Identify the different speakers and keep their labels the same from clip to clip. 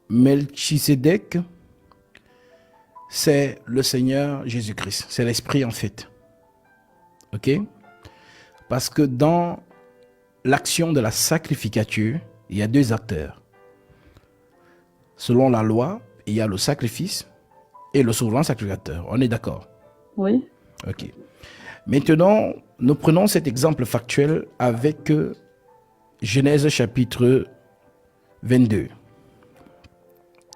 Speaker 1: Melchisedec, c'est le Seigneur Jésus-Christ. C'est l'Esprit en fait. Ok? Parce que dans l'action de la sacrificature, il y a deux acteurs. Selon la loi, il y a le sacrifice et le souverain sacrificateur. On est d'accord?
Speaker 2: Oui.
Speaker 1: Ok. Maintenant, nous prenons cet exemple factuel avec Genèse chapitre 22.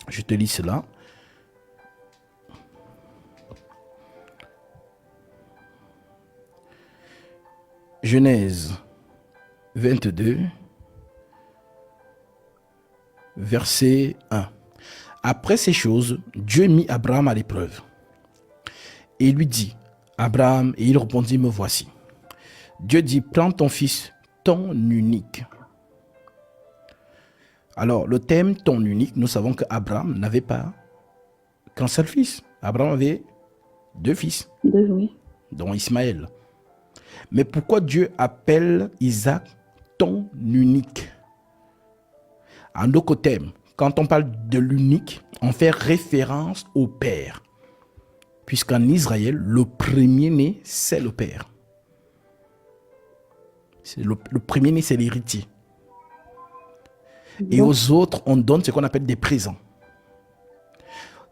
Speaker 1: Je te lis cela. Genèse 22, verset 1. Après ces choses, Dieu mit Abraham à l'épreuve et lui dit, Abraham, et il répondit, me voici. Dieu dit, prends ton fils, ton unique. Alors, le thème ton unique, nous savons qu'Abraham n'avait pas qu'un seul fils. Abraham avait deux fils,
Speaker 2: Deux, oui.
Speaker 1: dont Ismaël. Mais pourquoi Dieu appelle Isaac ton unique? En d'autres termes, quand on parle de l'unique, on fait référence au père. Puisqu'en Israël, le premier-né, c'est le père. Le premier-né, c'est l'héritier. Et aux autres, on donne ce qu'on appelle des présents.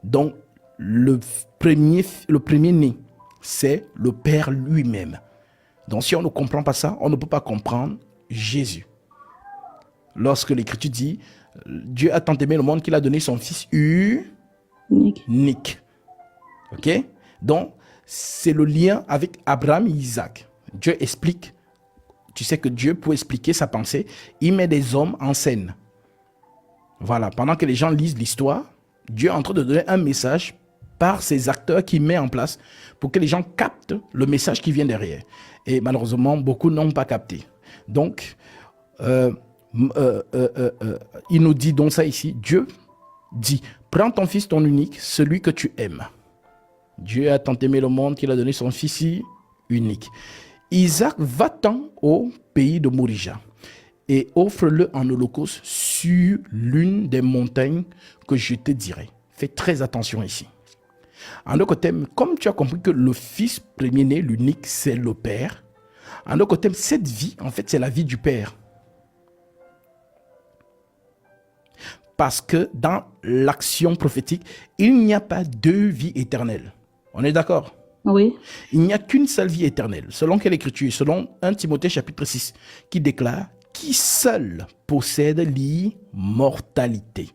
Speaker 1: Donc, le premier-né, c'est le père lui-même. Donc, si on ne comprend pas ça, on ne peut pas comprendre Jésus. Lorsque l'Écriture dit, Dieu a tant aimé le monde qu'il a donné son fils unique. Ok? Donc, c'est le lien avec Abraham et Isaac. Dieu explique, tu sais que Dieu, pour expliquer sa pensée, il met des hommes en scène. Voilà, pendant que les gens lisent l'histoire, Dieu est en train de donner un message par ces acteurs qu'il met en place pour que les gens captent le message qui vient derrière. Et malheureusement, beaucoup n'ont pas capté. Donc, il nous dit donc ça ici, Dieu dit, prends ton fils, ton unique, celui que tu aimes. Dieu a tant aimé le monde qu'il a donné son fils unique. Isaac, va-t'en au pays de Morija et offre-le en holocauste sur l'une des montagnes que je te dirai. Fais très attention ici. En d'autres termes, comme tu as compris que le fils premier-né, l'unique, c'est le père, en d'autres termes, cette vie, en fait, c'est la vie du père. Parce que dans l'action prophétique, il n'y a pas deux vies éternelles. On est d'accord?
Speaker 2: Oui.
Speaker 1: Il n'y a qu'une seule vie éternelle. Selon quelle écriture? Selon 1 Timothée chapitre 6, qui déclare qui seul possède l'immortalité.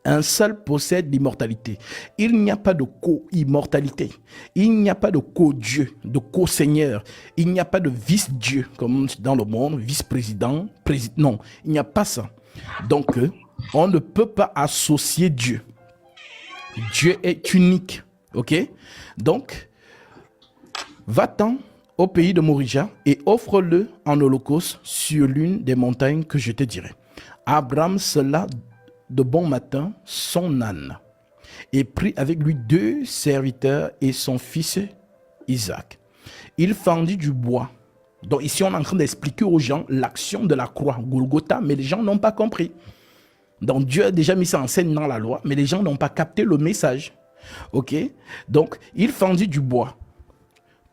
Speaker 1: Un seul possède l'immortalité. Il n'y a pas de co-immortalité. Il n'y a pas de co-dieu, de co-seigneur. Il n'y a pas de vice-dieu, comme dans le monde, vice-président, président. Non, il n'y a pas ça. Donc, on ne peut pas associer Dieu. Dieu est unique. Ok? Donc, va-t'en au pays de Morija et offre-le en holocauste sur l'une des montagnes que je te dirai. Abraham sella de bon matin son âne et prit avec lui 2 serviteurs et son fils Isaac. Il fendit du bois. Donc ici, on est en train d'expliquer aux gens l'action de la croix, Golgotha, mais les gens n'ont pas compris. Donc Dieu a déjà mis ça en scène dans la loi, mais les gens n'ont pas capté le message. Ok? Donc, il fendit du bois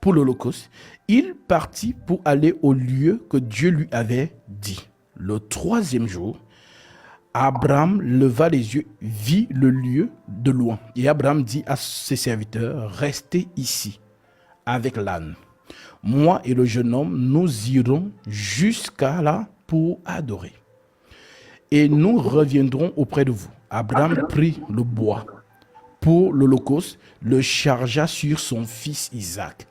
Speaker 1: pour l'holocauste. Il partit pour aller au lieu que Dieu lui avait dit. Le 3e jour, Abraham leva les yeux, vit le lieu de loin. Et Abraham dit à ses serviteurs, restez ici avec l'âne. Moi et le jeune homme, nous irons jusqu'à là pour adorer. Et nous reviendrons auprès de vous. Abraham prit le bois pour l'holocauste, le chargea sur son fils Isaac.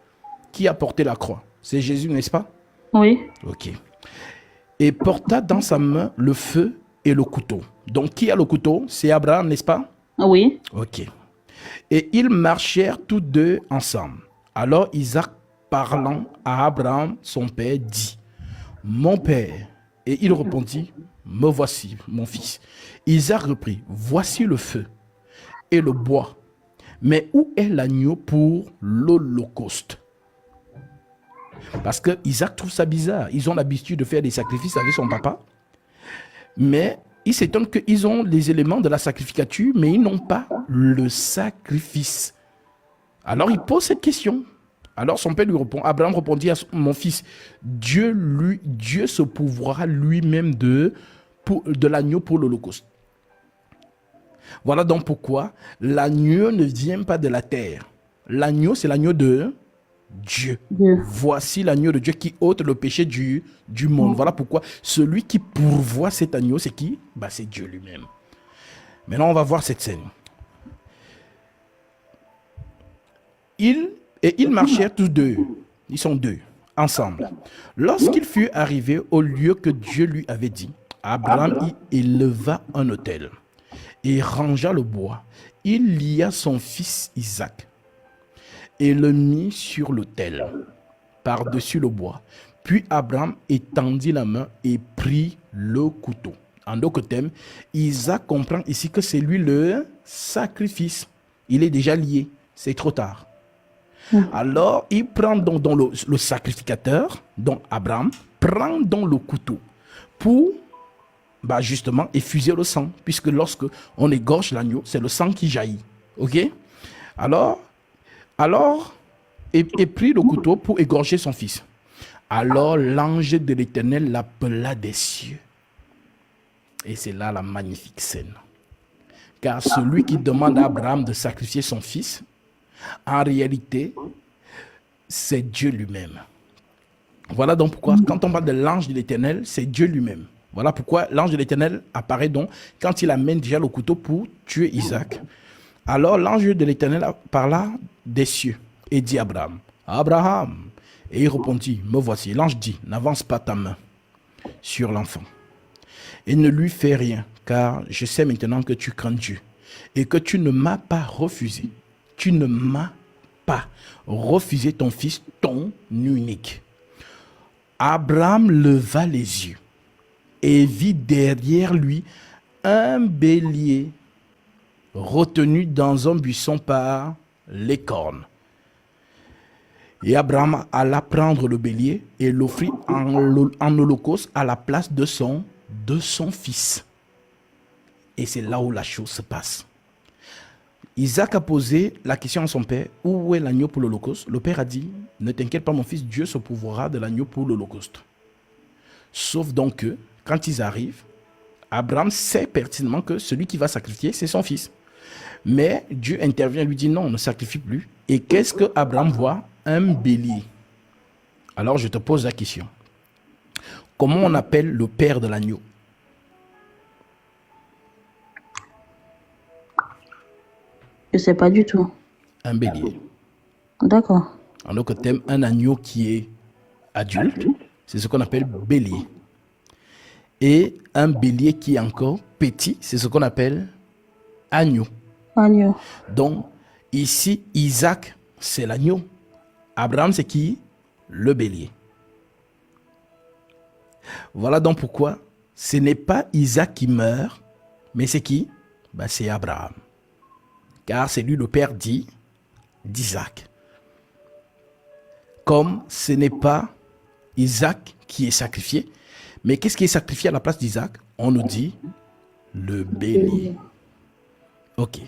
Speaker 1: Qui a porté la croix? C'est Jésus, n'est-ce pas?
Speaker 2: Oui.
Speaker 1: Ok. Et porta dans sa main le feu et le couteau. Donc, qui a le couteau? C'est Abraham, n'est-ce pas?
Speaker 2: Oui.
Speaker 1: Ok. Et ils marchèrent tous deux ensemble. Alors Isaac, parlant à Abraham, son père, dit, mon père. Et il répondit, me voici, mon fils. Isaac reprit, voici le feu et le bois. Mais où est l'agneau pour l'holocauste? Parce que Isaac trouve ça bizarre. Ils ont l'habitude de faire des sacrifices avec son papa. Mais ils s'étonnent qu'ils ont les éléments de la sacrificature, mais ils n'ont pas le sacrifice. Alors il pose cette question. Alors son père lui répond, Abraham répondit à mon fils, Dieu se pourvoira lui-même de l'agneau pour l'holocauste. Voilà donc pourquoi l'agneau ne vient pas de la terre. L'agneau, c'est l'agneau de Dieu. Voici l'agneau de Dieu qui ôte le péché du monde. Voilà pourquoi celui qui pourvoit cet agneau, c'est qui? C'est Dieu lui-même. Maintenant, on va voir cette scène. Ils marchèrent tous deux. Ils sont deux, ensemble. Lorsqu'il fut arrivé au lieu que Dieu lui avait dit, Abraham y éleva un autel et rangea le bois. Il lia son fils Isaac et le mit sur l'autel, par-dessus le bois. Puis Abraham étendit la main et prit le couteau. En d'autres termes, Isaac comprend ici que c'est lui le sacrifice. Il est déjà lié, c'est trop tard. Alors, il prend donc le sacrificateur, donc Abraham, prend donc le couteau pour justement effuser le sang, puisque lorsque on égorge l'agneau, c'est le sang qui jaillit. Ok? Alors, et prit le couteau pour égorger son fils. Alors l'ange de l'Éternel l'appela des cieux. Et c'est là la magnifique scène. Car celui qui demande à Abraham de sacrifier son fils, en réalité, c'est Dieu lui-même. Voilà donc pourquoi, quand on parle de l'ange de l'Éternel, c'est Dieu lui-même. Voilà pourquoi l'ange de l'Éternel apparaît donc quand il amène déjà le couteau pour tuer Isaac. Alors l'ange de l'Éternel parla des cieux et dit à Abraham, Abraham. Et il répondit, me voici. L'ange dit, n'avance pas ta main sur l'enfant et ne lui fais rien, car je sais maintenant que tu crains Dieu et que tu ne m'as pas refusé. Tu ne m'as pas refusé ton fils, ton unique. Abraham leva les yeux et vit derrière lui un bélier retenu dans un buisson par les cornes. Et Abraham alla prendre le bélier et l'offrit en holocauste à la place de son fils. Et c'est là où la chose se passe. Isaac a posé la question à son père, où est l'agneau pour l'holocauste? Le père a dit, ne t'inquiète pas mon fils, Dieu se pourvoira de l'agneau pour l'holocauste. Sauf donc que, quand ils arrivent, Abraham sait pertinemment que celui qui va sacrifier, c'est son fils. Mais Dieu intervient et lui dit, non, ne sacrifie plus. Et qu'est-ce que Abraham voit? Un bélier. Alors je te pose la question. Comment on appelle le père de l'agneau?
Speaker 2: Je sais pas du tout.
Speaker 1: Un bélier.
Speaker 2: D'accord.
Speaker 1: En d'autres termes, un agneau qui est adulte, c'est ce qu'on appelle bélier. Et un bélier qui est encore petit, c'est ce qu'on appelle agneau.
Speaker 2: Agneau.
Speaker 1: Donc, ici, Isaac, c'est l'agneau. Abraham, c'est qui? Le bélier. Voilà donc pourquoi ce n'est pas Isaac qui meurt, mais c'est qui? C'est Abraham. Car c'est lui le père d'Isaac. Comme ce n'est pas Isaac qui est sacrifié, mais qu'est-ce qui est sacrifié à la place d'Isaac? On nous dit le bélier. Ok.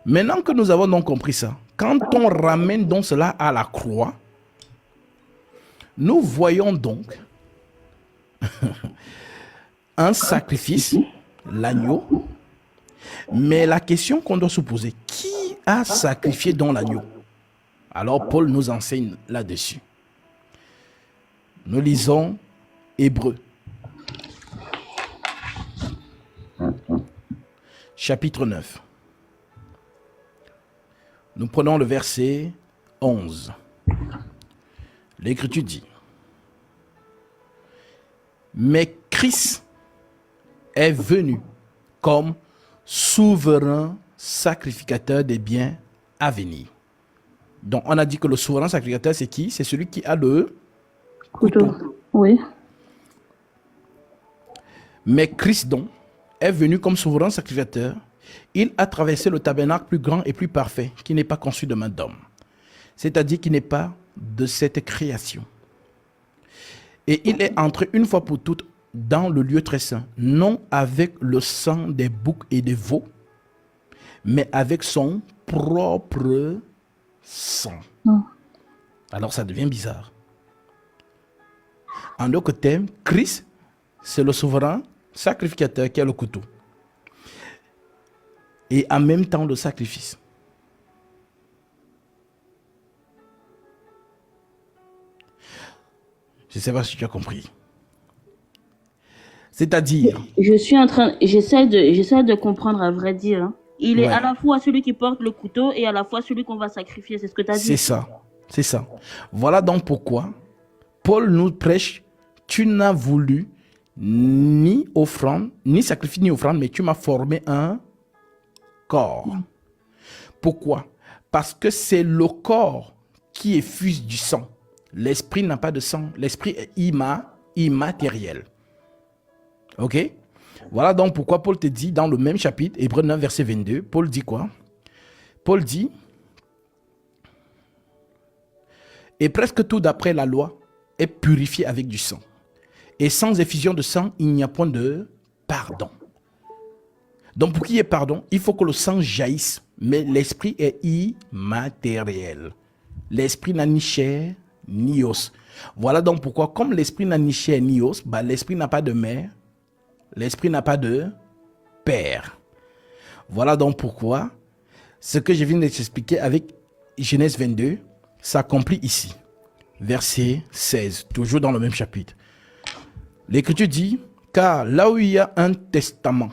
Speaker 1: Maintenant que nous avons donc compris ça, quand on ramène donc cela à la croix, nous voyons donc un sacrifice, l'agneau. Mais la question qu'on doit se poser, qui a sacrifié donc l'agneau? Alors Paul nous enseigne là-dessus. Nous lisons Hébreux, chapitre 9. Nous prenons le verset 11. L'Écriture dit, mais Christ est venu comme souverain sacrificateur des biens à venir. Donc on a dit que le souverain sacrificateur, c'est qui? C'est celui qui a le couteau.
Speaker 2: Oui.
Speaker 1: Mais Christ donc est venu comme souverain sacrificateur. Il a traversé le tabernacle plus grand et plus parfait, qui n'est pas conçu de main d'homme, c'est-à-dire qui n'est pas de cette création. Et il est entré une fois pour toutes dans le lieu très saint, non avec le sang des boucs et des veaux, mais avec son propre sang. Alors ça devient bizarre. En d'autres termes, Christ, c'est le souverain sacrificateur qui a le couteau. Et en même temps le sacrifice. Je ne sais pas si tu as compris. C'est-à-dire,
Speaker 2: J'essaie de comprendre à vrai dire, hein. Il est
Speaker 1: ouais,
Speaker 2: à la fois celui qui porte le couteau et à la fois celui qu'on va sacrifier. C'est ce que tu as
Speaker 1: c'est
Speaker 2: dit.
Speaker 1: ça. C'est ça. Voilà donc pourquoi Paul nous prêche, tu n'as voulu ni offrande, ni sacrifice, ni offrande, mais tu m'as formé un corps. Pourquoi? Parce que c'est le corps qui effuse du sang. L'esprit n'a pas de sang. L'esprit est immatériel. Ok? Voilà donc pourquoi Paul te dit dans le même chapitre, Hébreux 9, verset 22, Paul dit quoi? Paul dit, et presque tout d'après la loi est purifié avec du sang. Et sans effusion de sang, il n'y a point de pardon. Donc pour qu'il y ait pardon, il faut que le sang jaillisse. Mais l'esprit est immatériel. L'esprit n'a ni chair ni os. Voilà donc pourquoi, comme l'esprit n'a ni chair ni os, l'esprit n'a pas de mère, l'esprit n'a pas de père. Voilà donc pourquoi ce que je viens de t'expliquer avec Genèse 22 s'accomplit ici. Verset 16, toujours dans le même chapitre. L'Écriture dit, car là où il y a un testament,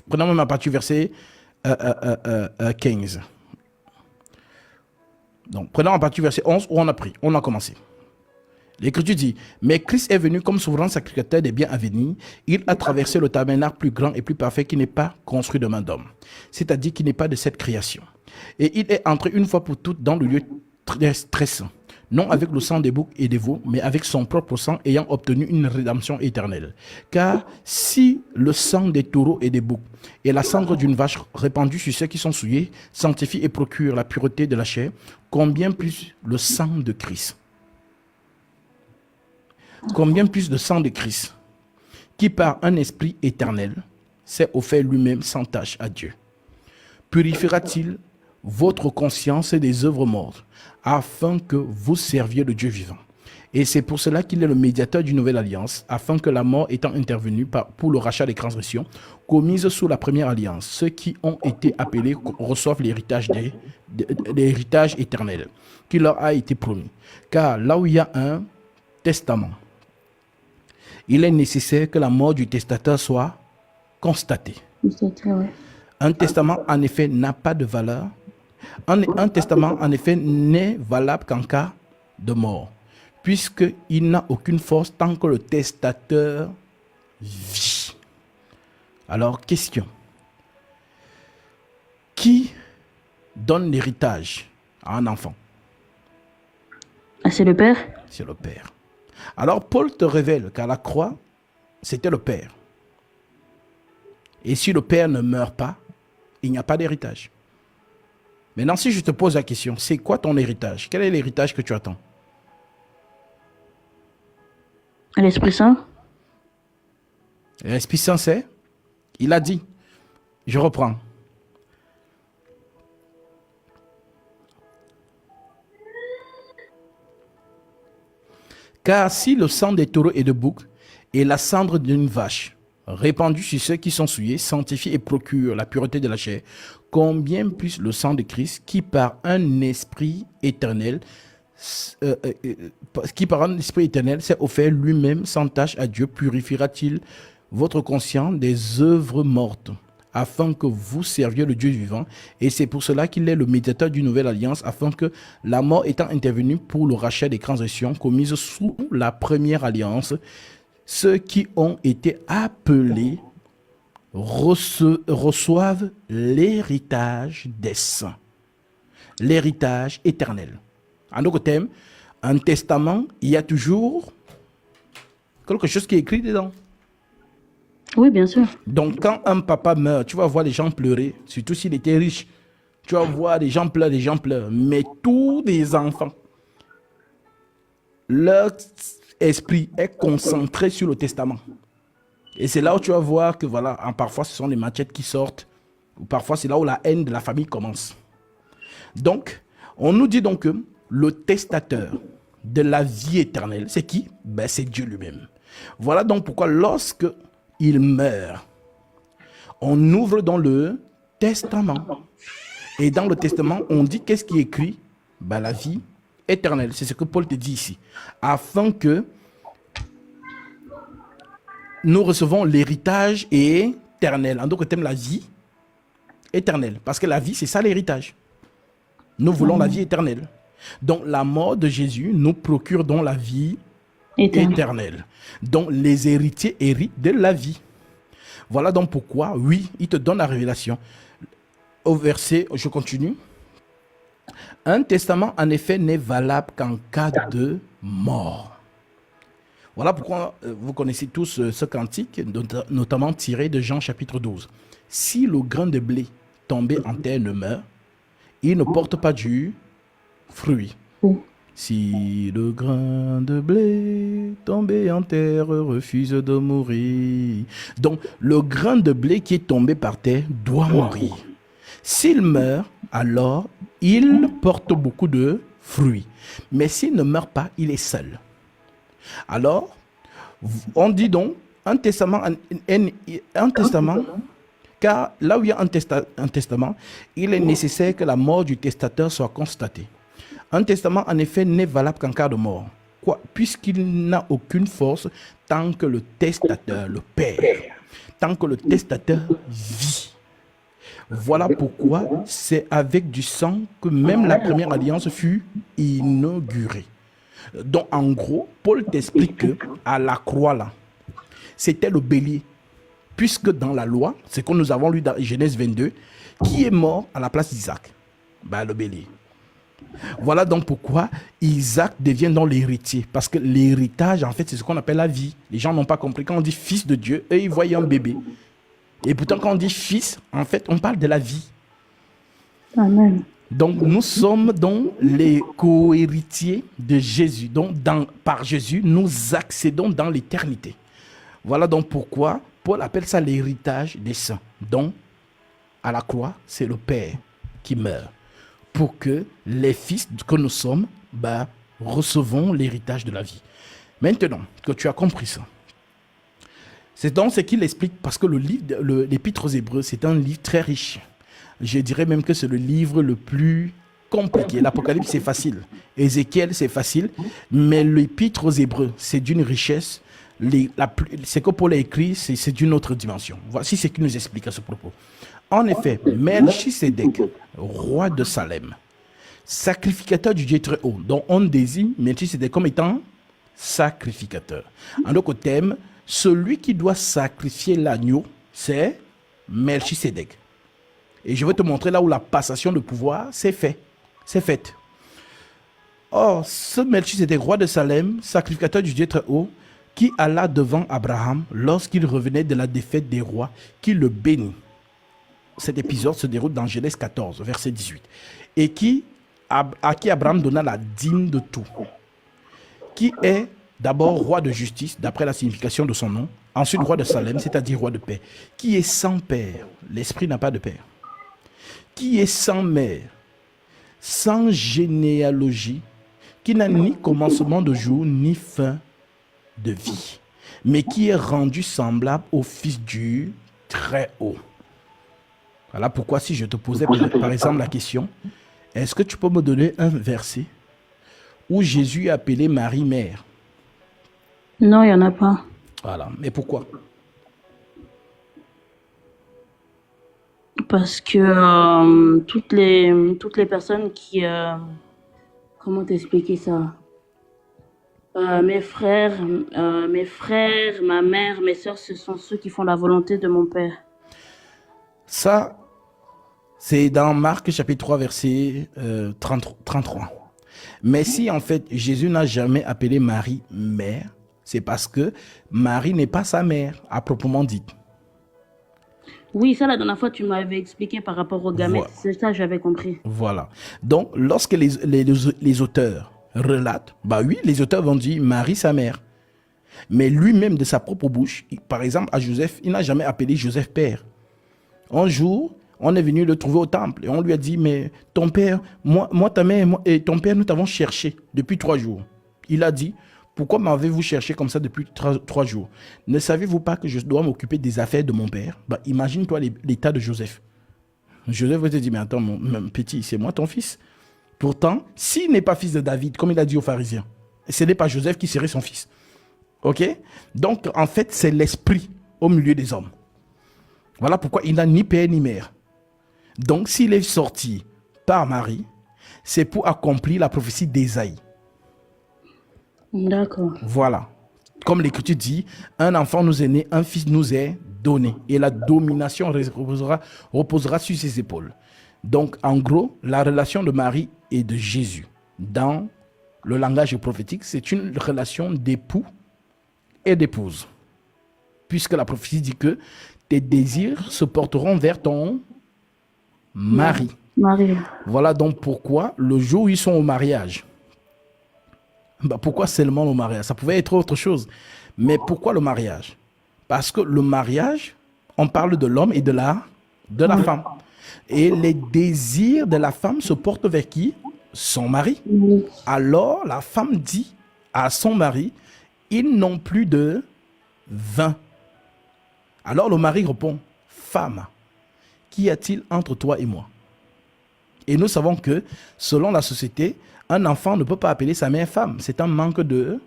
Speaker 1: prenons même à partir du verset 15. Donc, prenons à partir du verset 11 où on a commencé. L'Écriture dit, mais Christ est venu comme souverain sacrificateur des biens à venir. Il a traversé le tabernacle plus grand et plus parfait qui n'est pas construit de main d'homme, c'est-à-dire qui n'est pas de cette création. Et il est entré une fois pour toutes dans le lieu très saint, non avec le sang des boucs et des veaux, mais avec son propre sang, ayant obtenu une rédemption éternelle. Car si le sang des taureaux et des boucs et la cendre d'une vache répandue sur ceux qui sont souillés sanctifie et procure la pureté de la chair, combien plus le sang de Christ, combien plus de sang de Christ, qui par un esprit éternel s'est offert lui-même sans tache à Dieu, purifiera-t-il votre conscience des œuvres mortes, afin que vous serviez le Dieu vivant. Et c'est pour cela qu'il est le médiateur d'une nouvelle alliance, afin que la mort étant intervenue pour le rachat des transgressions commises sous la première alliance, ceux qui ont été appelés reçoivent l'héritage l'héritage éternel qui leur a été promis. Car là où il y a un testament, il est nécessaire que la mort du testateur soit constatée. Un testament, en effet, n'a pas de valeur. Un testament, en effet, n'est valable qu'en cas de mort, puisqu'il n'a aucune force tant que le testateur vit. Alors, question. Qui donne l'héritage à un enfant?
Speaker 2: C'est le père?
Speaker 1: C'est le père. Alors, Paul te révèle qu'à la croix, c'était le père. Et si le père ne meurt pas, il n'y a pas d'héritage. Maintenant, si je te pose la question, c'est quoi ton héritage? Quel est l'héritage que tu attends?
Speaker 2: L'Esprit Saint?
Speaker 1: L'Esprit Saint, c'est? Il a dit. Je reprends. Car si le sang des taureaux et de boucs et la cendre d'une vache répandue sur ceux qui sont souillés sanctifie et procure la pureté de la chair, combien plus le sang de Christ qui par un esprit éternel s'est offert lui-même sans tache à Dieu, purifiera-t-il votre conscience des œuvres mortes, afin que vous serviez le Dieu vivant. Et c'est pour cela qu'il est le médiateur d'une nouvelle alliance, afin que la mort étant intervenue pour le rachat des transgressions commises sous la première alliance, ceux qui ont été appelés reçoivent l'héritage des saints, l'héritage éternel. En d'autres termes, un testament, il y a toujours quelque chose qui est écrit dedans.
Speaker 2: Oui, bien sûr.
Speaker 1: Donc, quand un papa meurt, tu vas voir les gens pleurer, surtout s'il était riche. Tu vas voir les gens pleurent. Mais tous les enfants, leur esprit est concentré sur le testament. Et c'est là où tu vas voir que voilà, parfois ce sont les machettes qui sortent, ou parfois c'est là où la haine de la famille commence. Donc, on nous dit donc que le testateur de la vie éternelle, c'est qui? Ben, c'est Dieu lui-même. Voilà donc pourquoi lorsque il meurt, on ouvre dans le testament. Et dans le testament, on dit qu'est-ce qui est écrit? Ben, la vie éternelle. C'est ce que Paul te dit ici. Afin que nous recevons l'héritage éternel. En d'autres termes, la vie éternelle. Parce que la vie, c'est ça l'héritage. Nous voulons la vie éternelle. Donc, la mort de Jésus nous procure donc la vie éternelle. Donc, les héritiers héritent de la vie. Voilà donc pourquoi, oui, il te donne la révélation. Au verset, je continue. Un testament, en effet, n'est valable qu'en cas de mort. Voilà pourquoi vous connaissez tous ce cantique, notamment tiré de Jean chapitre 12. Si le grain de blé tombé en terre ne meurt, il ne porte pas du fruit. Si le grain de blé tombé en terre refuse de mourir. Donc, le grain de blé qui est tombé par terre doit mourir. S'il meurt, alors il porte beaucoup de fruits. Mais s'il ne meurt pas, il est seul. Alors, on dit donc un testament, car là où il y a un testament, il est nécessaire que la mort du testateur soit constatée. Un testament, en effet, n'est valable qu'en cas de mort, puisqu'il n'a aucune force tant que le testateur, le père, tant que le testateur vit. Voilà pourquoi c'est avec du sang que même la première alliance fut inaugurée. Donc, en gros, Paul t'explique que à la croix, là, c'était le bélier. Puisque dans la loi, c'est que nous avons lu dans Genèse 22, qui est mort à la place d'Isaac? Ben, le bélier. Voilà donc pourquoi Isaac devient donc l'héritier. Parce que l'héritage, en fait, c'est ce qu'on appelle la vie. Les gens n'ont pas compris. Quand on dit fils de Dieu, eux, ils voient un bébé. Et pourtant, quand on dit fils, en fait, on parle de la vie.
Speaker 2: Amen.
Speaker 1: Donc, nous sommes donc les co-héritiers de Jésus. Donc, par Jésus, nous accédons dans l'éternité. Voilà donc pourquoi Paul appelle ça l'héritage des saints. Donc, à la croix, c'est le Père qui meurt. Pour que les fils que nous sommes, recevons l'héritage de la vie. Maintenant que tu as compris ça, c'est donc ce qu'il explique, parce que l'Épître aux Hébreux, c'est un livre très riche. Je dirais même que c'est le livre le plus compliqué. L'Apocalypse, c'est facile. Ézéchiel, c'est facile. Mais l'Épître aux Hébreux, c'est d'une richesse. Ce que Paul a écrit, c'est d'une autre dimension. Voici ce qu'il nous explique à ce propos. En effet, Melchisédek, roi de Salem, sacrificateur du Dieu très haut, dont on désigne Melchisédek comme étant sacrificateur. En d'autres termes, celui qui doit sacrifier l'agneau, c'est Melchisédek. Et je vais te montrer là où la passation de pouvoir s'est faite. Or, ce Melchisédek, roi de Salem, sacrificateur du Dieu très haut, qui alla devant Abraham lorsqu'il revenait de la défaite des rois, qui le bénit. Cet épisode se déroule dans Genèse 14, verset 18. Et à qui Abraham donna la dîme de tout. Qui est d'abord roi de justice, d'après la signification de son nom. Ensuite, roi de Salem, c'est-à-dire roi de paix. Qui est sans père. L'esprit n'a pas de père. Qui est sans mère, sans généalogie, qui n'a ni commencement de jour, ni fin de vie, mais qui est rendu semblable au Fils du Très-Haut. Voilà pourquoi si je te posais par exemple la question, est-ce que tu peux me donner un verset où Jésus a appelé Marie mère?
Speaker 2: Non, il n'y en a pas.
Speaker 1: Voilà, mais pourquoi?
Speaker 2: Parce que toutes les personnes qui... comment t'expliquer ça? Mes frères, ma mère, mes sœurs, ce sont ceux qui font la volonté de mon Père.
Speaker 1: Ça, c'est dans Marc chapitre 3, verset 33. Mais si en fait Jésus n'a jamais appelé Marie mère, c'est parce que Marie n'est pas sa mère, à proprement dit.
Speaker 2: Oui, ça la dernière fois tu m'avais expliqué par rapport aux gamètes,
Speaker 1: Voilà.
Speaker 2: c'est ça j'avais compris.
Speaker 1: Voilà. Donc, lorsque les auteurs relatent, oui, les auteurs vont dire Marie sa mère. Mais lui-même, de sa propre bouche, par exemple, à Joseph, il n'a jamais appelé Joseph père. Un jour, on est venu le trouver au temple et on lui a dit, mais ton père, moi ta mère et ton père, nous t'avons cherché depuis 3 jours. Il a dit, pourquoi m'avez-vous cherché comme ça depuis 3 jours? Ne savez-vous pas que je dois m'occuper des affaires de mon père? Imagine-toi l'état de Joseph. Joseph va te dire, mais attends, mon petit, c'est moi ton fils. Pourtant, s'il n'est pas fils de David, comme il a dit aux pharisiens, ce n'est pas Joseph qui serait son fils. Ok? Donc, en fait, c'est l'esprit au milieu des hommes. Voilà pourquoi il n'a ni père ni mère. Donc, s'il est sorti par Marie, c'est pour accomplir la prophétie d'Ésaïe.
Speaker 2: D'accord.
Speaker 1: Voilà. Comme l'Écriture dit, un enfant nous est né, un fils nous est donné. Et la domination reposera sur ses épaules. Donc, en gros, la relation de Marie et de Jésus, dans le langage prophétique, c'est une relation d'époux et d'épouse. Puisque la prophétie dit que tes désirs se porteront vers ton mari.
Speaker 2: Marie.
Speaker 1: Voilà donc pourquoi le jour où ils sont au mariage, pourquoi seulement le mariage? Ça pouvait être autre chose. Mais pourquoi le mariage? Parce que le mariage, on parle de l'homme et de la femme. Et les désirs de la femme se portent vers qui? Son mari.
Speaker 2: Oui.
Speaker 1: Alors la femme dit à son mari, ils n'ont plus de vin. Alors le mari répond, femme, qu'y a-t-il entre toi et moi? Et nous savons que, selon la société, un enfant ne peut pas appeler sa mère femme. C'est un manque de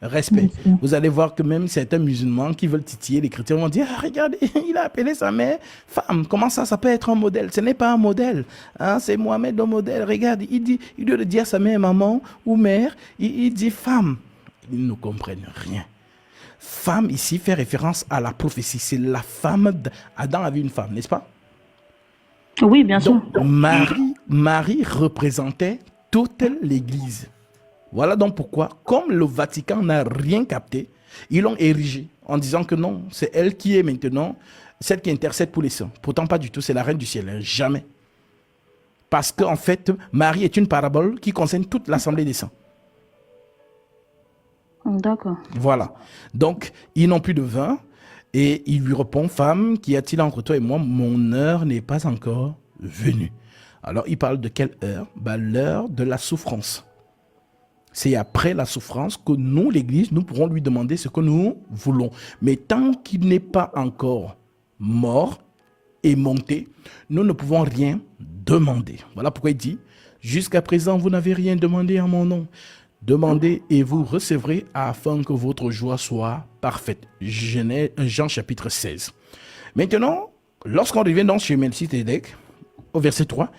Speaker 1: respect. Vous allez voir que même certains musulmans qui veulent titiller les chrétiens vont dire, ah, regardez, il a appelé sa mère femme. Comment ça peut être un modèle? Ce n'est pas un modèle. Hein, c'est Mohamed le modèle. Regarde, il doit dire à sa mère maman ou mère, il dit femme. Ils ne comprennent rien. Femme ici fait référence à la prophétie. C'est la femme d'Adam avait une femme, n'est-ce pas?
Speaker 2: Oui, bien sûr.
Speaker 1: Donc, Marie représentait toute l'Église. Voilà donc pourquoi, comme le Vatican n'a rien capté, ils l'ont érigée en disant que non, c'est elle qui est maintenant celle qui intercède pour les saints. Pourtant, pas du tout, c'est la reine du ciel, hein, jamais. Parce qu'en fait, Marie est une parabole qui concerne toute l'assemblée des saints.
Speaker 2: D'accord.
Speaker 1: Voilà. Donc, ils n'ont plus de vin. Et il lui répond, femme, qu'y a-t-il entre toi et moi? Mon heure n'est pas encore venue. Alors, il parle de quelle heure? L'heure de la souffrance. C'est après la souffrance que nous, l'Église, nous pourrons lui demander ce que nous voulons. Mais tant qu'il n'est pas encore mort et monté, nous ne pouvons rien demander. Voilà pourquoi il dit, jusqu'à présent, vous n'avez rien demandé en mon nom. Demandez et vous recevrez afin que votre joie soit parfaite. Jean chapitre 16. Maintenant, lorsqu'on revient donc chez Melchizedek, au verset 3,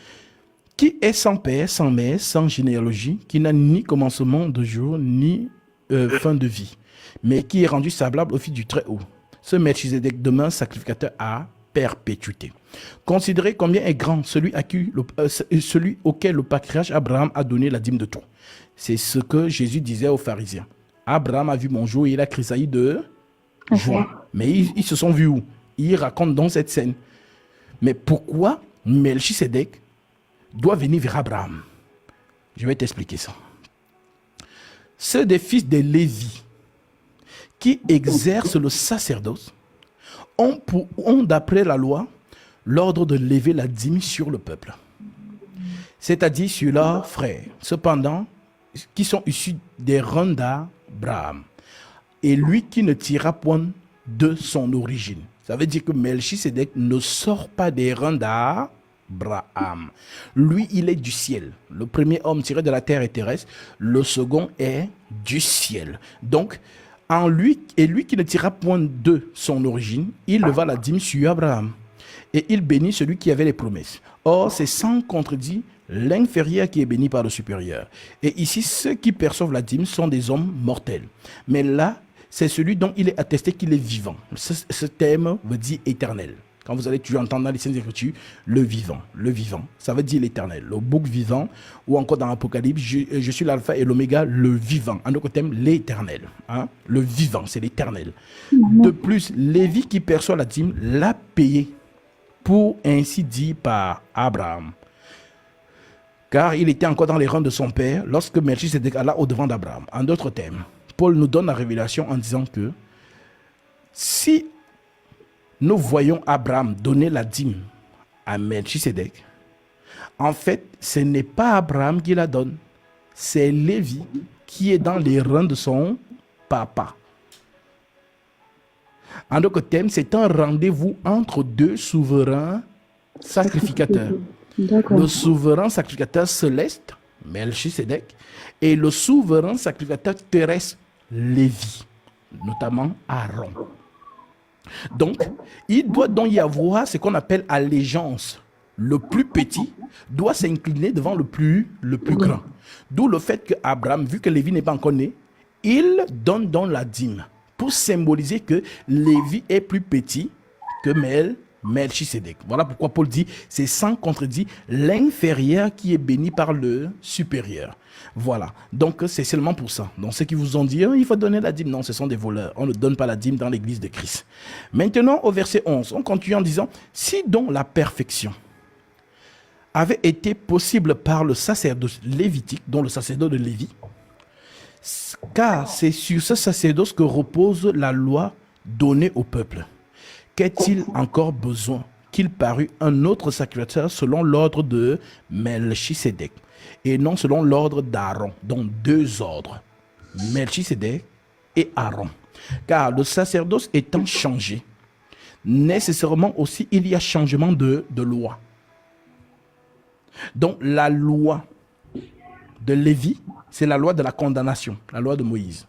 Speaker 1: qui est sans père, sans mère, sans généalogie, qui n'a ni commencement de jour, ni fin de vie, mais qui est rendu semblable au Fils du Très-Haut. Ce Melchizedek demeure sacrificateur à perpétuité. Considérez combien est grand celui auquel le patriarche Abraham a donné la dîme de tout. C'est ce que Jésus disait aux pharisiens. Abraham a vu mon jour et il a crisaillé de joie. Mais ils se sont vus où? Ils racontent dans cette scène. Mais pourquoi Melchizedek doit venir vers Abraham? Je vais t'expliquer ça. Ceux des fils de Lévi qui exercent le sacerdoce ont d'après la loi l'ordre de lever la dîme sur le peuple, c'est-à-dire sur leurs frères. Cependant, qui sont issus des reins d'Abraham. Et lui qui ne tira point de son origine. Ça veut dire que Melchizedek ne sort pas des reins d'Abraham. Lui, il est du ciel. Le premier homme tiré de la terre est terrestre. Le second est du ciel. Donc, en lui, et lui qui ne tira point de son origine, il leva la dîme sur Abraham. Et il bénit celui qui avait les promesses. Or, c'est sans contredit l'inférieur qui est béni par le supérieur. Et ici, ceux qui perçoivent la dîme sont des hommes mortels. Mais là, c'est celui dont il est attesté qu'il est vivant. Ce terme veut dire éternel. Quand vous allez toujours entendre dans les Saintes Écritures, le vivant, ça veut dire l'éternel. Le bouc vivant, ou encore dans l'Apocalypse, je suis l'alpha et l'oméga, le vivant. En d'autres termes, l'éternel. Hein? Le vivant, c'est l'éternel. De plus, Lévi qui perçoit la dîme l'a payé, pour ainsi dire par Abraham. car il était encore dans les rangs de son père lorsque Melchisédek alla au-devant d'Abraham. En d'autres termes, Paul nous donne la révélation en disant que si nous voyons Abraham donner la dîme à Melchisédek, en fait, ce n'est pas Abraham qui la donne, c'est Lévi qui est dans les rangs de son papa. En d'autres termes, c'est un rendez-vous entre deux souverains sacrificateurs.
Speaker 2: D'accord.
Speaker 1: Le souverain sacrificateur céleste, Melchisédek, et le souverain sacrificateur terrestre, Lévi, notamment Aaron. Donc, il doit donc y avoir ce qu'on appelle allégeance. Le plus petit doit s'incliner devant le plus grand. D'où le fait que Abraham, vu que Lévi n'est pas encore né, il donne donc la dîme pour symboliser que Lévi est plus petit que Melchisédek. Voilà pourquoi Paul dit, c'est sans contredit l'inférieur qui est béni par le supérieur. Voilà, donc c'est seulement pour ça. Donc ceux qui vous ont dit, il faut donner la dîme, non, ce sont des voleurs. On ne donne pas la dîme dans l'église de Christ. Maintenant, au verset 11, on continue en disant, si donc la perfection avait été possible par le sacerdoce lévitique, dont le sacerdoce de Lévi, car c'est sur ce sacerdoce que repose la loi donnée au peuple. Qu'est-il encore besoin qu'il parût un autre sacrificateur selon l'ordre de Melchisédek et non selon l'ordre d'Aaron, donc deux ordres, Melchisédek et Aaron. Car le sacerdoce étant changé, nécessairement aussi il y a changement de loi. Donc la loi de Lévi, c'est la loi de la condamnation, la loi de Moïse.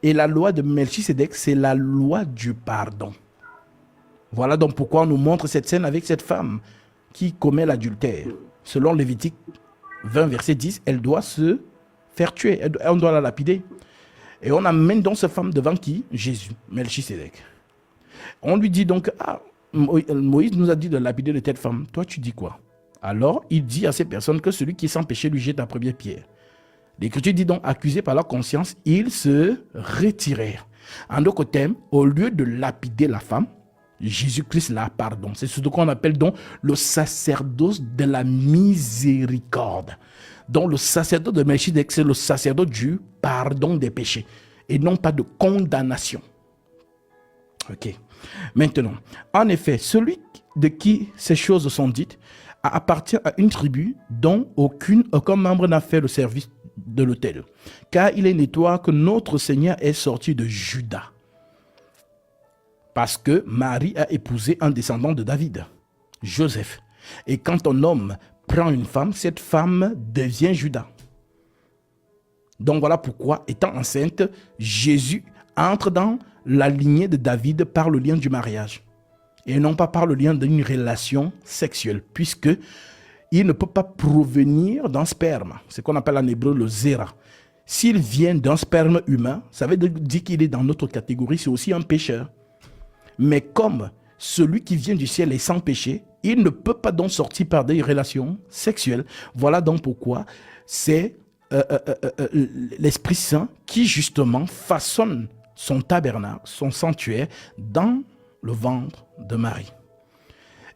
Speaker 1: Et la loi de Melchisédek, c'est la loi du pardon. Voilà donc pourquoi on nous montre cette scène avec cette femme qui commet l'adultère. Selon Lévitique 20, verset 10, elle doit se faire tuer, on doit la lapider. Et on amène donc cette femme devant qui? Jésus, Melchisédek. On lui dit donc, Moïse nous a dit de lapider de telle femme. Toi, tu dis quoi? Alors, il dit à ces personnes que celui qui est sans péché lui jette la première pierre. L'Écriture dit donc, accusés par leur conscience, ils se retirèrent. En d'autres termes, au lieu de lapider la femme, Jésus-Christ la pardonne. C'est ce qu'on appelle donc le sacerdoce de la miséricorde. Donc le sacerdoce de Melchisédek, c'est le sacerdoce du pardon des péchés et non pas de condamnation. Ok. Maintenant, en effet, celui de qui ces choses sont dites appartient à une tribu dont aucun membre n'a fait le service de l'autel, car il est notoire que notre Seigneur est sorti de Juda, parce que Marie a épousé un descendant de David, Joseph. Et quand un homme prend une femme, cette femme devient Juda. Donc voilà pourquoi, étant enceinte, Jésus entre dans la lignée de David par le lien du mariage et non pas par le lien d'une relation sexuelle, puisque il ne peut pas provenir d'un sperme, ce qu'on appelle en hébreu le zéra. S'il vient d'un sperme humain, ça veut dire qu'il est dans notre catégorie, c'est aussi un pécheur. Mais comme celui qui vient du ciel est sans péché, il ne peut pas donc sortir par des relations sexuelles. Voilà donc pourquoi c'est l'Esprit Saint qui justement façonne son tabernacle, son sanctuaire dans le ventre de Marie.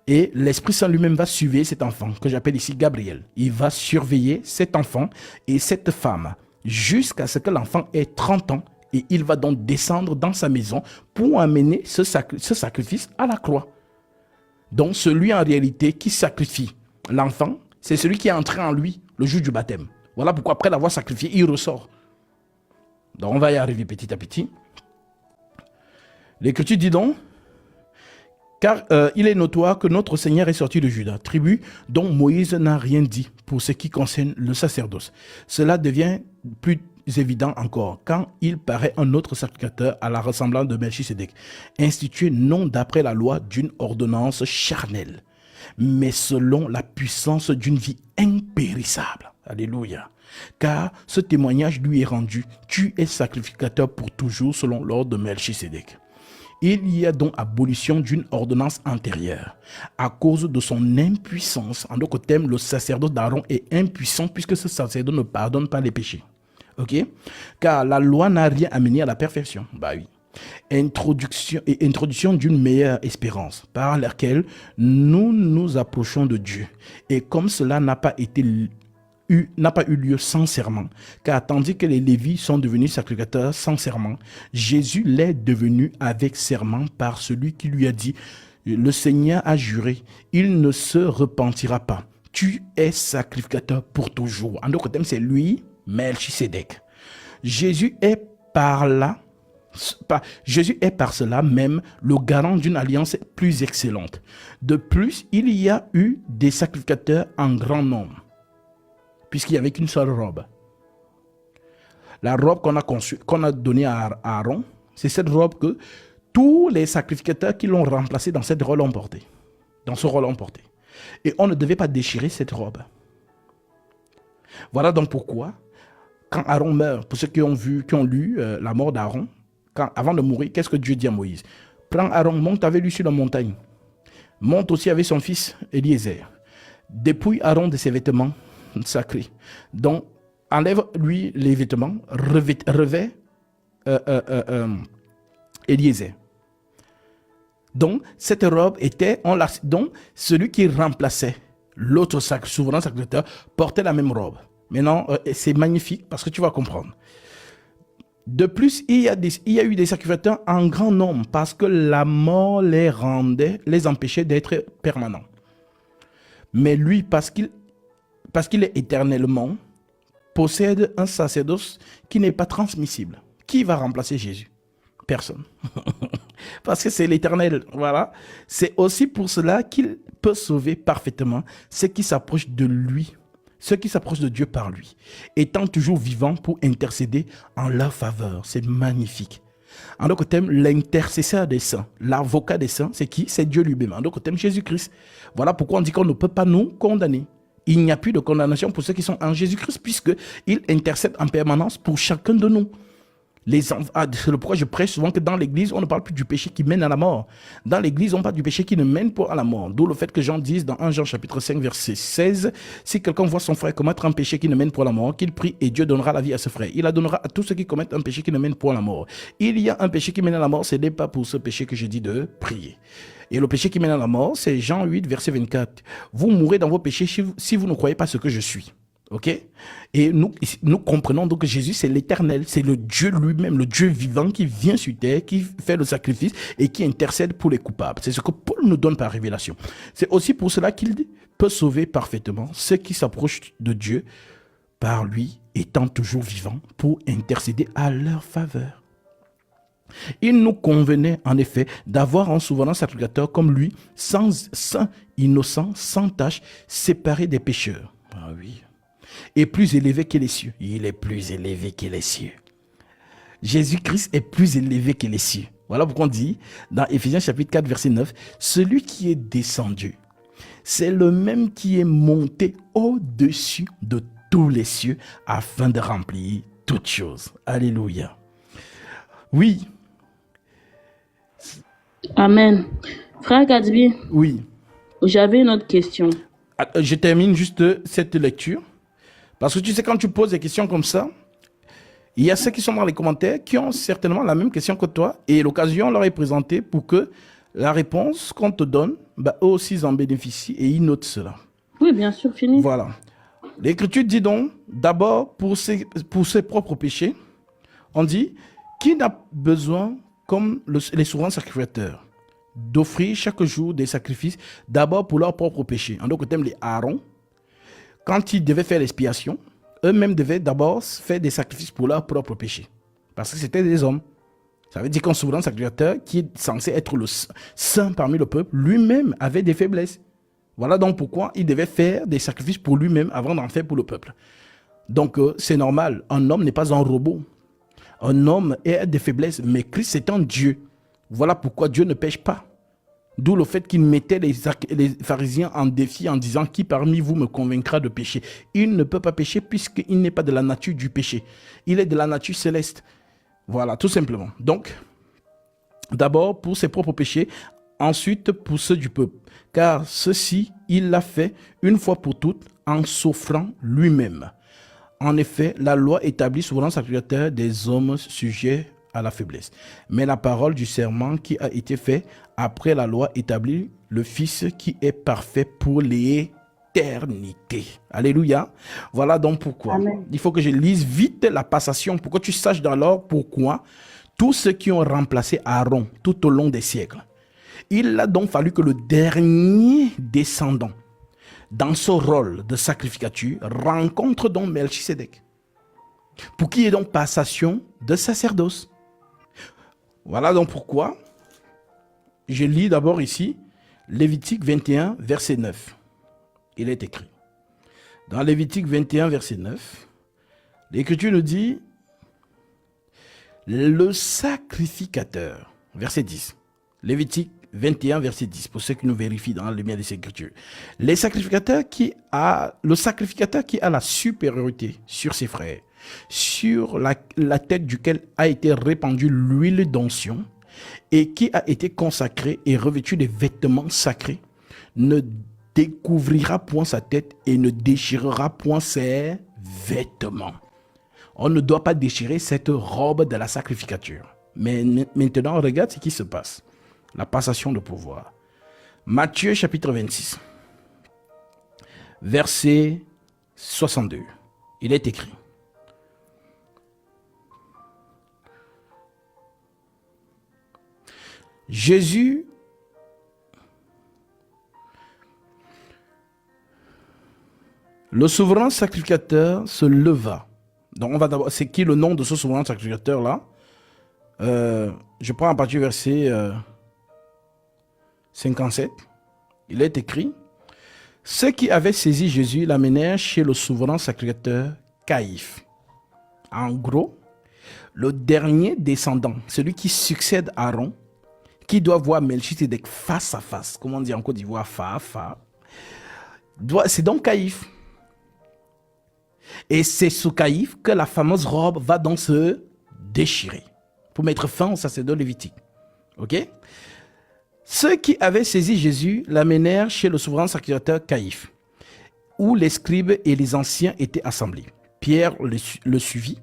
Speaker 1: Et l'Esprit Saint lui-même va surveiller cet enfant, que j'appelle ici Gabriel. Il va surveiller cet enfant et cette femme jusqu'à ce que l'enfant ait 30 ans. Et il va donc descendre dans sa maison pour amener ce sacrifice à la croix. Donc celui en réalité qui sacrifie l'enfant, c'est celui qui est entré en lui le jour du baptême. Voilà pourquoi après l'avoir sacrifié, il ressort. Donc on va y arriver petit à petit. L'Écriture dit donc, car il est notoire que notre Seigneur est sorti de Juda, tribu dont Moïse n'a rien dit pour ce qui concerne le sacerdoce. Cela devient plus évident encore quand il paraît un autre sacrificateur à la ressemblance de Melchisédek, institué non d'après la loi d'une ordonnance charnelle, mais selon la puissance d'une vie impérissable. Alléluia. Car ce témoignage lui est rendu, tu es sacrificateur pour toujours selon l'ordre de Melchisédek. Il y a donc abolition d'une ordonnance antérieure à cause de son impuissance. En d'autres termes, le sacerdoce d'Aaron est impuissant puisque ce sacerdoce ne pardonne pas les péchés. Ok? Car la loi n'a rien amené à la perfection. Bah oui. Introduction d'une meilleure espérance par laquelle nous nous approchons de Dieu. Et comme cela n'a pas été n'a pas eu lieu sans serment, car tandis que les Lévites sont devenus sacrificateurs sans serment, Jésus l'est devenu avec serment par celui qui lui a dit, le Seigneur a juré, il ne se repentira pas. Tu es sacrificateur pour toujours. En d'autres termes, c'est lui, Melchisédek. Jésus est par cela même le garant d'une alliance plus excellente. De plus, il y a eu des sacrificateurs en grand nombre, puisqu'il n'y avait qu'une seule robe. La robe qu'on a donnée à Aaron, c'est cette robe que tous les sacrificateurs qui l'ont remplacé dans cette rôle ont porté. Dans ce rôle ont porté. Et on ne devait pas déchirer cette robe. Voilà donc pourquoi, quand Aaron meurt, pour ceux qui ont lu la mort d'Aaron, avant de mourir, qu'est-ce que Dieu dit à Moïse? Prends Aaron, monte avec lui sur la montagne. Monte aussi avec son fils Eliezer. Dépouille Aaron de ses vêtements sacrés. Donc, enlève-lui les vêtements, revêt Eliezer. Donc, cette robe était, donc, celui qui remplaçait l'autre souverain sacrificateur portait la même robe. Maintenant, c'est magnifique parce que tu vas comprendre. De plus, il y a eu des sacrificateurs en grand nombre parce que la mort les empêchait d'être permanents. Mais lui, parce qu'il est éternellement, possède un sacerdoce qui n'est pas transmissible. Qui va remplacer Jésus? Personne. Parce que c'est l'Éternel. Voilà. C'est aussi pour cela qu'il peut sauver parfaitement ceux qui s'approchent de lui, ceux qui s'approchent de Dieu par lui, étant toujours vivants pour intercéder en leur faveur. C'est magnifique. En d'autres termes, l'intercesseur des saints, l'avocat des saints, c'est qui? C'est Dieu lui-même. En d'autres termes, Jésus-Christ. Voilà pourquoi on dit qu'on ne peut pas nous condamner. Il n'y a plus de condamnation pour ceux qui sont en Jésus-Christ, puisqu'il intercède en permanence pour chacun de nous. C'est le pourquoi je prêche souvent que dans l'église, on ne parle plus du péché qui mène à la mort. Dans l'église, on parle du péché qui ne mène pas à la mort. D'où le fait que Jean dise dans 1 Jean chapitre 5, verset 16, si quelqu'un voit son frère commettre un péché qui ne mène pas à la mort, qu'il prie et Dieu donnera la vie à ce frère. Il la donnera à tous ceux qui commettent un péché qui ne mène pas à la mort. Il y a un péché qui mène à la mort, ce n'est pas pour ce péché que je dis de prier. Et le péché qui mène à la mort, c'est Jean 8, verset 24. Vous mourrez dans vos péchés si vous ne croyez pas ce que je suis. Ok? Et nous comprenons donc que Jésus, c'est l'Éternel, c'est le Dieu lui-même, le Dieu vivant qui vient sur terre, qui fait le sacrifice et qui intercède pour les coupables. C'est ce que Paul nous donne par révélation. C'est aussi pour cela qu'il peut sauver parfaitement ceux qui s'approchent de Dieu par lui, étant toujours vivant pour intercéder à leur faveur. Il nous convenait en effet d'avoir un souverain sacrificateur comme lui, saint, innocent, sans tache, séparé des pécheurs. Ah oui. Et plus élevé que les cieux. Il est plus élevé que les cieux. Jésus-Christ est plus élevé que les cieux. Voilà pourquoi on dit dans Éphésiens chapitre 4 verset 9, celui qui est descendu, c'est le même qui est monté au-dessus de tous les cieux afin de remplir toutes choses. Alléluia. Oui.
Speaker 2: Amen. Frère Gatsby,
Speaker 1: Oui.
Speaker 2: j'avais une autre question.
Speaker 1: Je termine juste cette lecture. Parce que tu sais, quand tu poses des questions comme ça, il y a ceux qui sont dans les commentaires qui ont certainement la même question que toi et l'occasion leur est présentée pour que la réponse qu'on te donne, eux aussi en bénéficient et ils notent cela.
Speaker 2: Oui, bien sûr, fini.
Speaker 1: Voilà. L'Écriture dit donc, d'abord, pour ses propres péchés, on dit, qui n'a besoin, comme les souverains sacrificateurs, d'offrir chaque jour des sacrifices, d'abord pour leurs propres péchés. En d'autres termes, les Aaron, quand ils devaient faire l'expiation, eux-mêmes devaient d'abord faire des sacrifices pour leurs propres péchés. Parce que c'était des hommes. Ça veut dire qu'un souverain sacrificateur qui est censé être le saint parmi le peuple, lui-même avait des faiblesses. Voilà donc pourquoi il devait faire des sacrifices pour lui-même avant d'en faire pour le peuple. Donc c'est normal, un homme n'est pas un robot. Un homme a des faiblesses, mais Christ est un Dieu. Voilà pourquoi Dieu ne pêche pas. D'où le fait qu'il mettait les pharisiens en défi en disant « Qui parmi vous me convaincra de pécher ?» Il ne peut pas pécher puisqu'il n'est pas de la nature du péché. Il est de la nature céleste. Voilà, tout simplement. Donc, d'abord pour ses propres péchés, ensuite pour ceux du peuple. Car ceci, il l'a fait une fois pour toutes en s'offrant lui-même. En effet, la loi établit souvent sacrificateur des hommes sujets à la faiblesse. Mais la parole du serment qui a été fait après la loi établit le Fils qui est parfait pour les l'éternité. Alléluia. Voilà donc pourquoi.
Speaker 2: Amen.
Speaker 1: Il faut que je lise vite la passation pour que tu saches d'alors pourquoi tous ceux qui ont remplacé Aaron tout au long des siècles. Il a donc fallu que le dernier descendant dans ce rôle de sacrificature rencontre donc Melchisédek. Pour qu'il y ait donc passation de sacerdoce. Voilà donc pourquoi je lis d'abord ici Lévitique 21, verset 9. Il est écrit. Dans Lévitique 21, verset 9, l'Écriture nous dit le sacrificateur, verset 10. Lévitique 21, verset 10, pour ceux qui nous vérifient dans la lumière des Écritures. Le sacrificateur qui a la supériorité sur ses frères, sur la tête duquel a été répandue l'huile d'onction et qui a été consacré et revêtu des vêtements sacrés, ne découvrira point sa tête et ne déchirera point ses vêtements. On ne doit pas déchirer cette robe de la sacrificature. Mais maintenant, regarde ce qui se passe. La passation de pouvoir. Matthieu chapitre 26, verset 62. Il est écrit. Jésus le souverain sacrificateur se leva. Donc on va d'abord, c'est qui le nom de ce souverain sacrificateur là? Je prends à partir du verset 57. Il est écrit: ceux qui avaient saisi Jésus l'amenèrent chez le souverain sacrificateur Caïphe. En gros, le dernier descendant, celui qui succède à Aaron, qui doit voir Melchisédek face à face, comme on dit en Côte d'Ivoire, fa à fa, c'est donc Caïphe. Et c'est sous Caïphe que la fameuse robe va donc se déchirer pour mettre fin au sacerdoce lévitique. Ok? Ceux qui avaient saisi Jésus l'amenèrent chez le souverain sacrificateur Caïphe, où les scribes et les anciens étaient assemblés. Pierre le suivit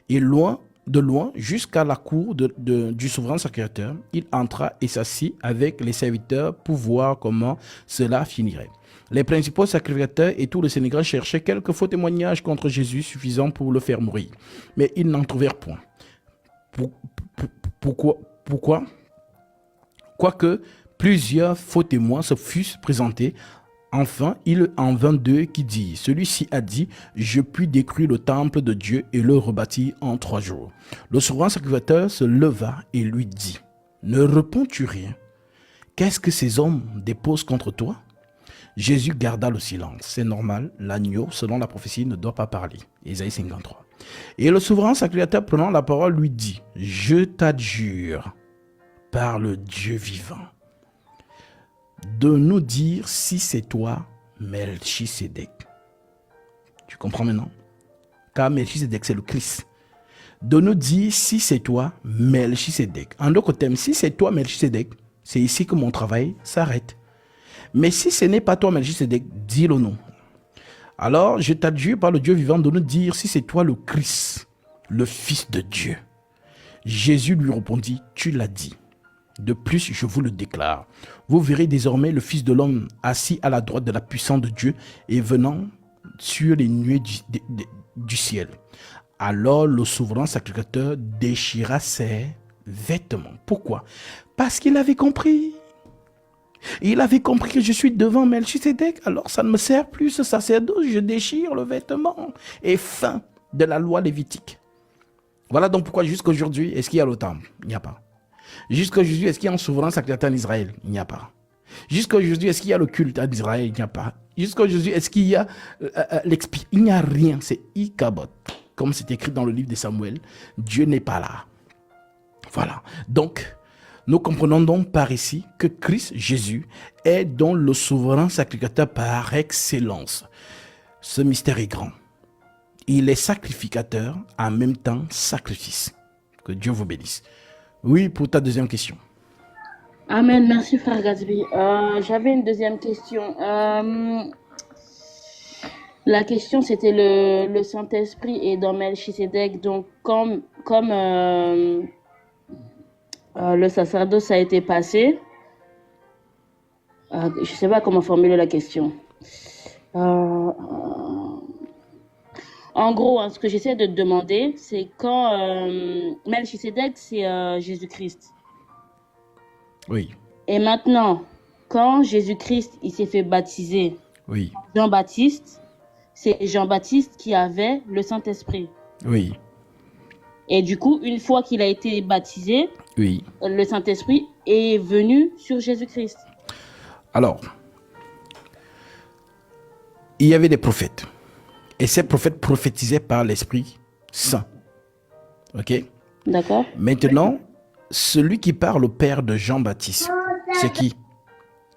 Speaker 1: et de loin jusqu'à la cour du souverain sacrificateur, il entra et s'assit avec les serviteurs pour voir comment cela finirait. Les principaux sacrificateurs et tout le Sénégal cherchaient quelques faux témoignages contre Jésus suffisants pour le faire mourir. Mais ils n'en trouvèrent point. Pourquoi? Quoique plusieurs faux témoins se fussent présentés, enfin, il en vint deux qui dirent: celui-ci a dit, je puis détruire le temple de Dieu et le rebâtir en 3 jours. Le souverain sacrificateur se leva et lui dit: ne réponds-tu rien? Qu'est-ce que ces hommes déposent contre toi? Jésus garda le silence. C'est normal, l'agneau, selon la prophétie, ne doit pas parler. Ésaïe 53. Et le souverain sacrificateur, prenant la parole, lui dit: je t'adjure par le Dieu vivant de nous dire si c'est toi, Melchisédek. Tu comprends maintenant? Car Melchisédek, c'est le Christ. De nous dire si c'est toi, Melchisédek. En d'autres termes, si c'est toi, Melchisédek, c'est ici que mon travail s'arrête. Mais si ce n'est pas toi, Melchisédek, dis-le nous. Alors, je t'adjure par le Dieu vivant de nous dire si c'est toi le Christ, le Fils de Dieu. Jésus lui répondit: tu l'as dit. De plus, je vous le déclare, vous verrez désormais le Fils de l'homme assis à la droite de la puissance de Dieu et venant sur les nuées du ciel. Alors le souverain sacrificateur déchira ses vêtements. Pourquoi? Parce qu'il avait compris. Il avait compris que je suis devant Melchisédek, alors ça ne me sert plus ce sacerdoce, je déchire le vêtement. Et fin de la loi lévitique. Voilà donc pourquoi jusqu'à aujourd'hui, est-ce qu'il y a le temple? Il n'y a pas. Jusqu'à aujourd'hui, est-ce qu'il y a un souverain sacrificateur en Israël? Il n'y a pas. Jusqu'à aujourd'hui, est-ce qu'il y a le culte en Israël? Il n'y a pas. Jusqu'à aujourd'hui, est-ce qu'il y a l'expiation? Il n'y a rien, c'est Ikabot. Comme c'est écrit dans le livre de Samuel, Dieu n'est pas là. Voilà. Donc, nous comprenons donc par ici que Christ Jésus est donc le souverain sacrificateur par excellence. Ce mystère est grand. Il est sacrificateur, en même temps sacrifice. Que Dieu vous bénisse. Oui, pour ta deuxième question.
Speaker 2: Amen, merci frère Gatsby. J'avais une deuxième question. La question c'était le Saint-Esprit est dans Melchisédek, donc comme le sacerdoce a été passé, je ne sais pas comment formuler la question. Euh, En gros, hein, ce que j'essaie de te demander, c'est quand Melchisedec, c'est Jésus-Christ.
Speaker 1: Oui,
Speaker 2: Et maintenant, quand Jésus-Christ, il s'est fait baptiser,
Speaker 1: oui,
Speaker 2: Jean-Baptiste, c'est Jean-Baptiste qui avait le Saint-Esprit.
Speaker 1: oui,
Speaker 2: Et du coup, une fois qu'il a été baptisé,
Speaker 1: oui.
Speaker 2: le Saint-Esprit est venu sur Jésus-Christ.
Speaker 1: Alors, il y avait des prophètes. Et ces prophètes prophétisaient par l'Esprit Saint. Ok?
Speaker 2: D'accord?
Speaker 1: Maintenant, celui qui parle au père de Jean-Baptiste, c'est qui?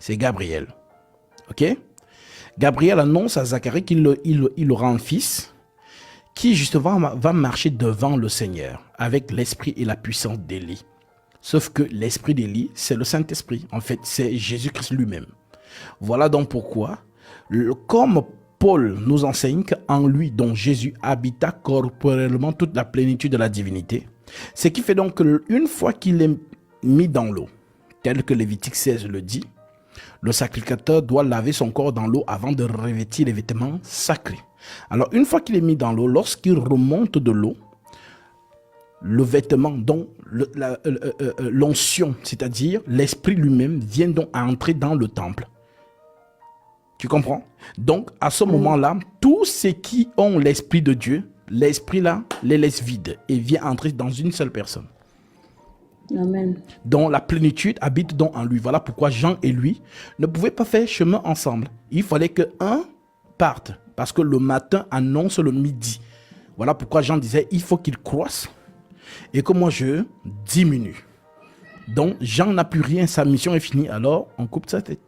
Speaker 1: C'est Gabriel. Ok? Gabriel annonce à Zacharie qu'il aura un fils qui justement va marcher devant le Seigneur avec l'esprit et la puissance d'Élie. Sauf que l'esprit d'Élie, c'est le Saint-Esprit. En fait, c'est Jésus-Christ lui-même. Voilà donc pourquoi, comme Paul nous enseigne qu'en lui, dont Jésus habita corporellement toute la plénitude de la divinité, ce qui fait donc qu'une fois qu'il est mis dans l'eau, tel que Lévitique 16 le dit, le sacrificateur doit laver son corps dans l'eau avant de revêtir les vêtements sacrés. Alors, une fois qu'il est mis dans l'eau, lorsqu'il remonte de l'eau, le vêtement, dont l'onction, c'est-à-dire l'esprit lui-même, vient donc à entrer dans le temple. Tu comprends? Donc, à ce moment-là, tous ceux qui ont l'esprit de Dieu, l'esprit-là les laisse vides et vient entrer dans une seule personne.
Speaker 2: Amen.
Speaker 1: Dont la plénitude habite donc en lui. Voilà pourquoi Jean et lui ne pouvaient pas faire chemin ensemble. Il fallait qu'un parte, parce que le matin annonce le midi. Voilà pourquoi Jean disait, il faut qu'il croisse et que moi je diminue. Donc Jean n'a plus rien, sa mission est finie, alors on coupe sa tête.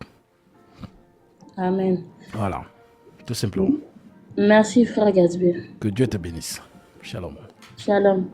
Speaker 2: Amen.
Speaker 1: Voilà, tout simplement.
Speaker 2: Merci, frère Gatsby.
Speaker 1: Que Dieu te bénisse. Shalom.
Speaker 2: Shalom.